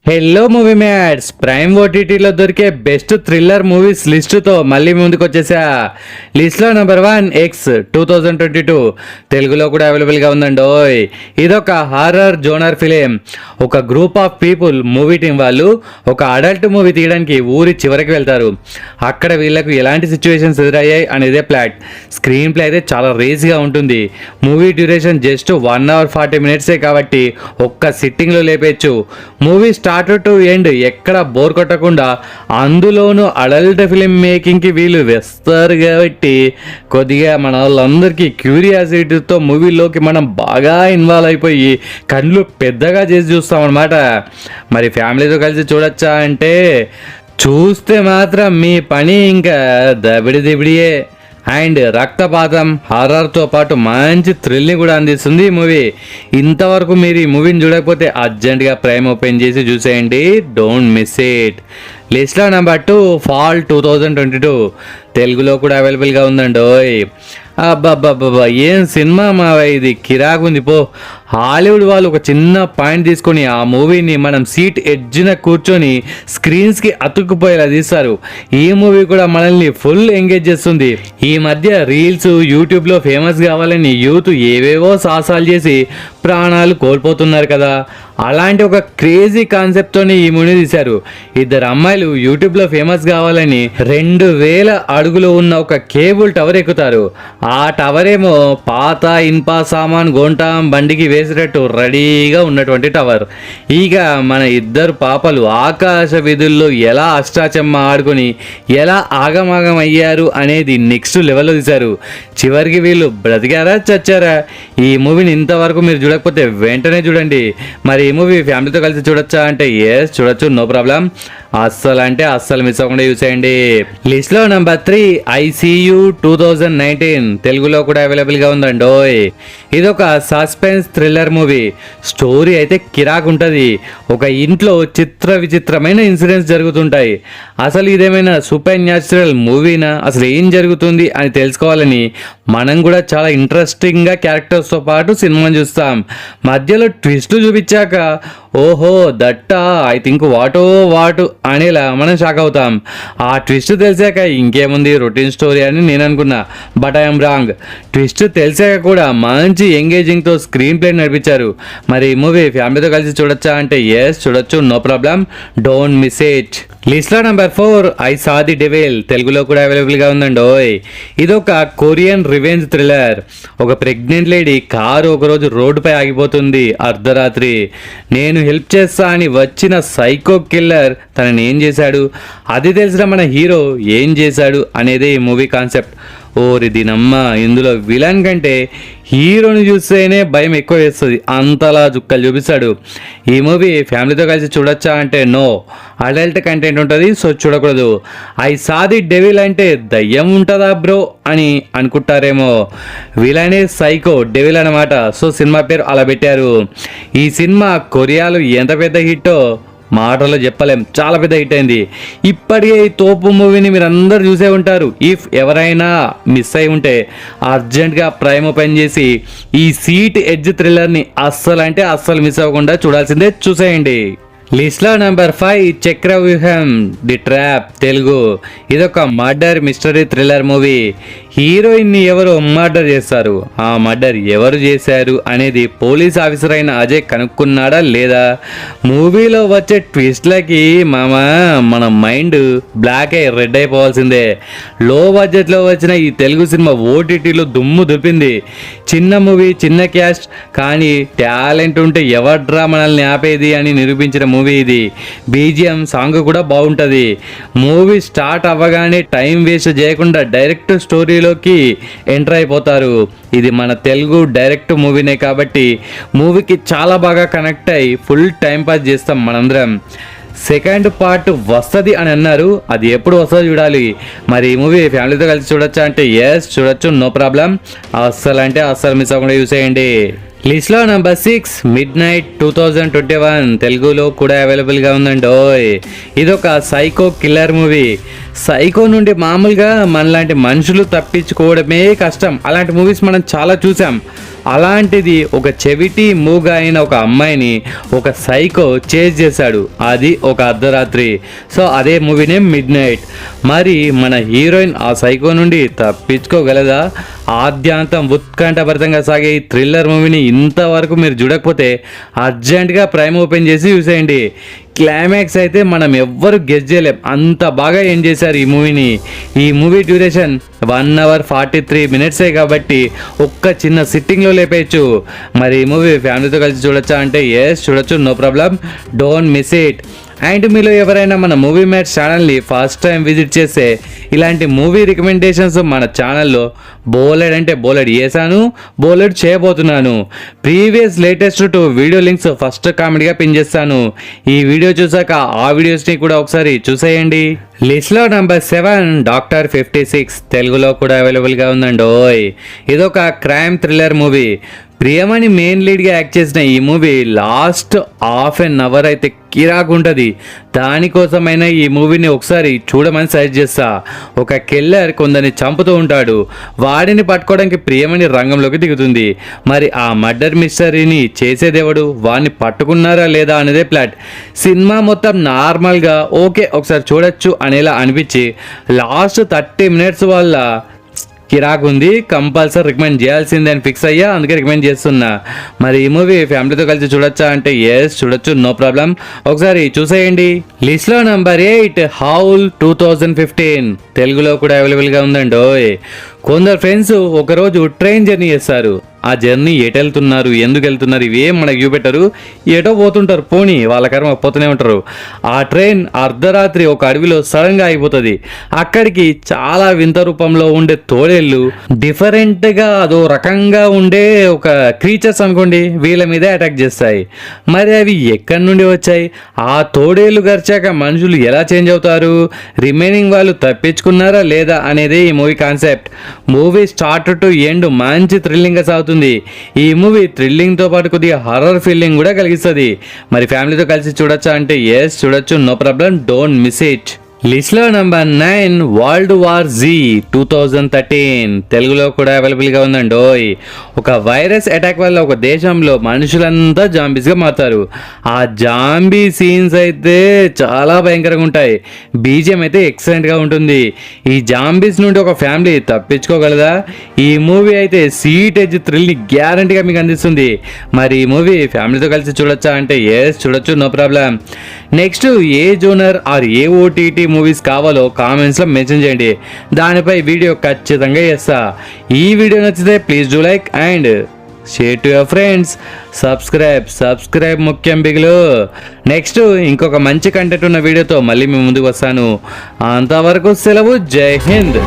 Hello movie mats prime ఓటీటీలో దొరికే best thriller movies లిస్టుతో మళ్ళీ ముందుకు వచ్చేసా. లిస్ట్లో నెంబర్ 1 ఎక్స్ 2022 తెలుగులో కూడా అవైలబుల్గా ఉందండి. ఇదొక హారర్ జోనర్ ఫిలిం. ఒక group of people movie team వాళ్ళు ఒక అడల్ట్ మూవీ తీయడానికి ఊరి చివరికి వెళ్తారు. అక్కడ వీళ్ళకు ఎలాంటి సిచ్యువేషన్స్ ఎదురయ్యాయి అనేదే ప్లాట్. స్క్రీన్ ప్లే అయితే చాలా రేస్గా ఉంటుంది. Movie duration just 1 hour 40 minutes కాబట్టి ఒక్క సిట్టింగ్లో లేపేయచ్చు. మూవీ స్టార్ట్ టు ఎండ్ ఎక్కడ బోర్ కొట్టకుండా, అందులోనూ అడల్ట్ ఫిలిం మేకింగ్కి వీళ్ళు వేస్తారు కాబట్టి కొద్దిగా మన వాళ్ళందరికీ క్యూరియాసిటీతో మూవీలోకి మనం బాగా ఇన్వాల్వ్ అయిపోయి కళ్ళు పెద్దగా చేసి చూస్తామన్నమాట. మరి ఫ్యామిలీతో కలిసి చూడొచ్చా అంటే చూస్తే మాత్రం మీ పని ఇంకా దబిడియే. అండ్ రక్తపాతం హారర్తో పాటు మంచి థ్రిల్ని కూడా అందిస్తుంది ఈ మూవీ. ఇంతవరకు మీరు ఈ మూవీని చూడకపోతే అర్జెంట్గా ప్రైమ్ ఓపెన్ చేసి చూసేయండి, డోంట్ మిస్ ఇట్. లిస్ట్లో నెంబర్ 2 ఫాల్ 2022 తెలుగులో కూడా అవైలబుల్గా ఉందండి. అబ్బాబ్బాబ్బా ఏం సినిమా మావా ఇది, కిరాకుంది పో. హాలీవుడ్ వాళ్ళు ఒక చిన్న పాయింట్ తీసుకొని ఆ మూవీని మనం సీట్ ఎడ్జ్న కూర్చొని స్క్రీన్స్కి అతుక్కుపోయేలా తీస్తారు. ఈ మూవీ కూడా మనల్ని ఫుల్ ఎంగేజ్ చేస్తుంది. ఈ మధ్య రీల్స్ యూట్యూబ్లో ఫేమస్ కావాలని యూత్ ఏవేవో సాహసాలు చేసి ప్రాణాలు కోల్పోతున్నారు కదా, అలాంటి ఒక క్రేజీ కాన్సెప్ట్తోనే ఈ మూవీ తీశారు. ఇద్దరు అమ్మాయిలు యూట్యూబ్లో ఫేమస్ కావాలని 2000 అడుగులు ఉన్న ఒక కేబుల్ టవర్ ఎక్కుతారు. ఆ టవర్ ఏమో పాత ఇన్ప సామాన్ గోంటాం బండికి వేసినట్టు రెడీగా ఉన్నటువంటి టవర్. ఇక మన ఇద్దరు పాపలు ఆకాశ వీధుల్లో ఎలా అష్టాచమ్మ ఆడుకొని ఎలా ఆగమాగం అయ్యారు అనేది నెక్స్ట్ లెవెల్లో తీశారు. చివరికి వీళ్ళు బ్రతికారా చచ్చారా? ఈ మూవీని ఇంతవరకు మీరు చూడకపోతే వెంటనే చూడండి. మరి ఈ మూవీ ఫ్యామిలీతో కలిసి చూడొచ్చా అంటే ఎస్ చూడొచ్చు, నో ప్రాబ్లం. అస్సలు మిస్ అవ్వకుండా చూసేయండి. లిస్ట్లో నెంబర్ 3 ICU 2019 తెలుగులో కూడా అవైలబుల్గా ఉందండి. ఇదొక సస్పెన్స్ థ్రిల్లర్ మూవీ. స్టోరీ అయితే కిరాక్ ఉంటుంది. ఒక ఇంట్లో విచిత్రమైన ఇన్సిడెంట్స్ జరుగుతుంటాయి. అసలు ఇదేమైనా సూపర్ న్యాచురల్ మూవీనా, అసలు ఏం జరుగుతుంది అని తెలుసుకోవాలని మనం కూడా చాలా ఇంట్రెస్టింగ్గా క్యారెక్టర్స్తో పాటు సినిమాని చూస్తాం. మధ్యలో ట్విస్ట్లు చూపించాక ఓహో దట్టా ఐ థింక్ వాటు అనేలా మనం షాక్ అవుతాం. ఆ ట్విస్ట్ తెలిసాక ఇంకేముంది రొటీన్ స్టోరీ అని నేను అనుకున్నా, బట్ ఐఎమ్ రాంగ్. ట్విస్ట్ తెలిసాక కూడా మంచి ఎంగేజింగ్తో స్క్రీన్ ప్లే నడిపించారు. మరి ఈ మూవీ ఫ్యామిలీతో కలిసి చూడొచ్చా అంటే ఎస్ చూడొచ్చు, no problem, don't miss it. లిస్ట్లో number 4 I saw the devil తెలుగులో కూడా అవైలబుల్గా ఉందండి. ఇదొక కొరియన్ రివెంజ్ థ్రిల్లర్. ఒక ప్రెగ్నెంట్ లేడీ కారు ఒకరోజు రోడ్డుపై ఆగిపోతుంది అర్ధరాత్రి. నేను హెల్ప్ చేస్తా అని వచ్చిన సైకో కిల్లర్ తనని ఏం చేశాడు, అది తెలిసిన మన హీరో ఏం చేశాడు అనేదే ఈ మూవీ కాన్సెప్ట్. ఓరి దీనమ్మ, ఇందులో విలన్ కంటే హీరోని చూస్తేనే భయం ఎక్కువ వేస్తుంది, అంతలా చుక్కలు చూపిస్తాడు. ఈ మూవీ ఫ్యామిలీతో కలిసి చూడొచ్చా అంటే నో, అడల్ట్ కంటెంట్ ఉంటుంది, సో చూడకూడదు. ఐ సా ది డెవిల్ అంటే దయ్యం ఉంటుందా బ్రో అని అనుకుంటారేమో. విలనే సైకో, డెవిల్ అనమాట, సో సినిమా పేరు అలా పెట్టారు. ఈ సినిమా కొరియాలో ఎంత పెద్ద హిట్టో మాటలో చెప్పలేం, చాలా పెద్ద హిట్ అయింది. ఇప్పటికే ఈ తోపు మూవీని మీరు అందరు చూసే ఉంటారు. ఇఫ్ ఎవరైనా మిస్ అయి ఉంటే అర్జెంట్గా ప్రైమ్ ఓపెన్ చేసి ఈ సీట్ ఎడ్జ్ థ్రిల్లర్ని అస్సలు మిస్ అవ్వకుండా చూడాల్సిందే, చూసేయండి. లిస్ట్లో number 5 Chakravyuham the trap Telugu. ఇదొక మర్డర్ మిస్టరీ థ్రిల్లర్ మూవీ. హీరోయిన్ని ఎవరు మర్డర్ చేస్తారు, ఆ మర్డర్ ఎవరు చేశారు అనేది పోలీస్ ఆఫీసర్ అయిన అజయ్ కనుక్కున్నాడా లేదా? మూవీలో వచ్చే ట్విస్ట్లకి మన మైండ్ బ్లాక్ అయి రెడ్ అయిపోవాల్సిందే. లో బడ్జెట్లో వచ్చిన ఈ తెలుగు సినిమా ఓటీటీలో దుమ్ము దులిపింది. చిన్న మూవీ, చిన్న క్యాస్ట్, కానీ టాలెంట్ ఉంటే ఎవడ్రా మనల్ని ఆపేది అని నిరూపించిన మూవీ ఇది. బీజిఎం సాంగ్ కూడా బాగుంటుంది. మూవీ స్టార్ట్ అవ్వగానే టైం వేస్ట్ చేయకుండా డైరెక్ట్ స్టోరీలోకి ఎంటర్ అయిపోతారు. ఇది మన తెలుగు డైరెక్ట్ మూవీనే కాబట్టి మూవీకి చాలా బాగా కనెక్ట్ అయ్యి ఫుల్ టైం పాస్ చేస్తాం మనందరం. సెకండ్ పార్ట్ వస్తుంది అని అన్నారు, అది ఎప్పుడు వస్తుందో చూడాలి. మరి ఈ మూవీ ఫ్యామిలీతో కలిసి చూడొచ్చా అంటే ఎస్ చూడొచ్చు, నో ప్రాబ్లం. అస్సలు మిస్ అవ్వకుండా చూసేయండి. లిస్ట్లో నెంబర్ 6 మిడ్నైట్ 2021 తెలుగులో కూడా అవైలబుల్గా ఉందండి. ఇదొక సైకో కిల్లర్ మూవీ. సైకో నుండి మామూలుగా మనలాంటి మనుషులు తప్పించుకోవడమే కష్టం. అలాంటి మూవీస్ మనం చాలా చూసాం. అలాంటిది ఒక చెవిటి మూగ అయిన ఒక అమ్మాయిని ఒక సైకో చేజ్ చేశాడు, అది ఒక అర్ధరాత్రి. సో అదే మూవీ నేమ్ మిడ్ నైట్. మరి మన హీరోయిన్ ఆ సైకో నుండి తప్పించుకోగలదా? ఆద్యాంతం ఉత్కంఠభరితంగా సాగే ఈ థ్రిల్లర్ మూవీని ఇంతవరకు మీరు చూడకపోతే అర్జెంటుగా ప్రైమ్ ఓపెన్ చేసి చూసేయండి. క్లైమాక్స్ అయితే మనం ఎవ్వరు గెస్ చేయలేం, అంత బాగా ఏం చేశారు ఈ మూవీని. ఈ మూవీ డ్యూరేషన్ 1 hour 43 minutes కాబట్టి ఒక్క చిన్న సిట్టింగ్లో లేపేయచ్చు. మరి ఈ మూవీ ఫ్యామిలీతో కలిసి చూడొచ్చా అంటే ఎస్ చూడొచ్చు, no problem, don't miss it. And మీలో ఎవరైనా మన మూవీ మ్యాచ్ ఛానల్ని ఫస్ట్ టైం విజిట్ చేస్తే ఇలాంటి మూవీ రికమెండేషన్స్ మన ఛానల్లో బోలెడ్ అంటే బోలెడ్ చేశాను, బోలెడ్ చేయబోతున్నాను. Previous latest 2 video links first కామెంట్గా పిన్ చేస్తాను. ఈ వీడియో చూసాక ఆ వీడియోస్ని కూడా ఒకసారి చూసేయండి. లిస్ట్లో నెంబర్ 7 డాక్టర్ 56, తెలుగులో కూడా అవైలబుల్గా ఉందండి. ఇదొక crime thriller movie. Priyamani main లీడ్గా యాక్ట్ చేసిన ఈ మూవీ లాస్ట్ ½ an hour అయితే కిరాకు ఉంటుంది. దానికోసమైనా ఈ మూవీని ఒకసారి చూడమని సజెస్ట్ చేస్తా. ఒక కిల్లర్ కొందరిని చంపుతూ ఉంటాడు, వాడిని పట్టుకోవడానికి ప్రియమణి రంగంలోకి దిగుతుంది. మరి ఆ మర్డర్ మిస్టరీని చేసేదేవుడు, వాడిని పట్టుకున్నారా లేదా అనేదే ప్లాట్. సినిమా మొత్తం నార్మల్గా ఓకే ఒకసారి చూడొచ్చు అనేలా అనిపించి లాస్ట్ 30 minutes వల్ల కిరాక్ ఉంది, కంపల్సరీ రికమెండ్ చేయాల్సిందే అని ఫిక్స్ అయ్యా, అందుకే రికమెండ్ చేస్తున్నా. మరి ఈ మూవీ ఫ్యామిలీతో కలిసి చూడొచ్చా అంటే ఎస్ చూడొచ్చు, నో ప్రాబ్లం, ఒకసారి చూసేయండి. లిస్ట్లో నెంబర్ 8 హౌల్ 2015, తెలుగులో కూడా అవైలబుల్గా ఉందండి. కొందరు ఫ్రెండ్స్ ఒకరోజు ట్రైన్ జర్నీ చేస్తారు. ఆ జర్నీ ఎటు వెళ్తున్నారు, ఎందుకు వెళ్తున్నారు, ఇవేం మనకు చూపెట్టరు, ఎటో పోతుంటారు, పోనీ వాళ్ళ కర్మ పోతూనే ఉంటారు. ఆ ట్రైన్ అర్ధరాత్రి ఒక అడవిలో సడన్గా అయిపోతుంది. అక్కడికి చాలా వింత రూపంలో ఉండే తోడేళ్ళు, డిఫరెంట్గా అదో రకంగా ఉండే ఒక క్రీచర్స్ అనుకోండి, వీళ్ళ మీదే అటాక్ చేస్తాయి. మరి అవి ఎక్కడి నుండి వచ్చాయి, ఆ తోడేళ్ళు గరిచాక మనుషులు ఎలా చేంజ్ అవుతారు, రిమైనింగ్ వాళ్ళు తప్పించుకున్నారా లేదా అనేది ఈ movie concept. Movie start to end మంచి థ్రిల్లింగ్గా సాగుతుంది. ఈ మూవీ థ్రిల్లింగ్తో పాటు కొద్దిగా హర్రర్ ఫీలింగ్ కూడా కలిగిస్తుంది. మరి ఫ్యామిలీతో కలిసి చూడొచ్చా అంటే ఎస్ చూడొచ్చు, no problem, don't miss it. లిస్ట్లో నెంబర్ 9 వరల్డ్ వార్ Z 2013, తెలుగులో కూడా అవైలబుల్గా ఉందండి. ఒక వైరస్ అటాక్ వల్ల ఒక దేశంలో మనుషులంతా జాంబీస్గా మారుతారు. ఆ జాంబీ సీన్స్ అయితే చాలా భయంకరంగా ఉంటాయి. బీజిఎం అయితే ఎక్సలెంట్గా ఉంటుంది. ఈ జాంబీస్ నుండి ఒక ఫ్యామిలీ తప్పించుకోగలదా? ఈ మూవీ అయితే సీట్ ఎడ్జ్ థ్రిల్ని గ్యారంటీగా మీకు అందిస్తుంది. మరి ఈ మూవీ ఫ్యామిలీతో కలిసి చూడొచ్చా అంటే ఎస్ చూడొచ్చు, నో ప్రాబ్లం. నెక్స్ట్ ఏ జోనర్ ఆర్ ఏ OTT మూవీస్ కావాలో కామెంట్స్లో మెన్షన్ చేయండి, దానిపై వీడియో ఖచ్చితంగా చేస్తా. ఈ వీడియో నచ్చితే please do like and share to your friends. Subscribe ముఖ్యం బిగులు. నెక్స్ట్ ఇంకొక మంచి కంటెంట్ ఉన్న వీడియోతో మళ్ళీ మీ ముందుకు వస్తాను. అంతవరకు సెలవు, జై హింద్.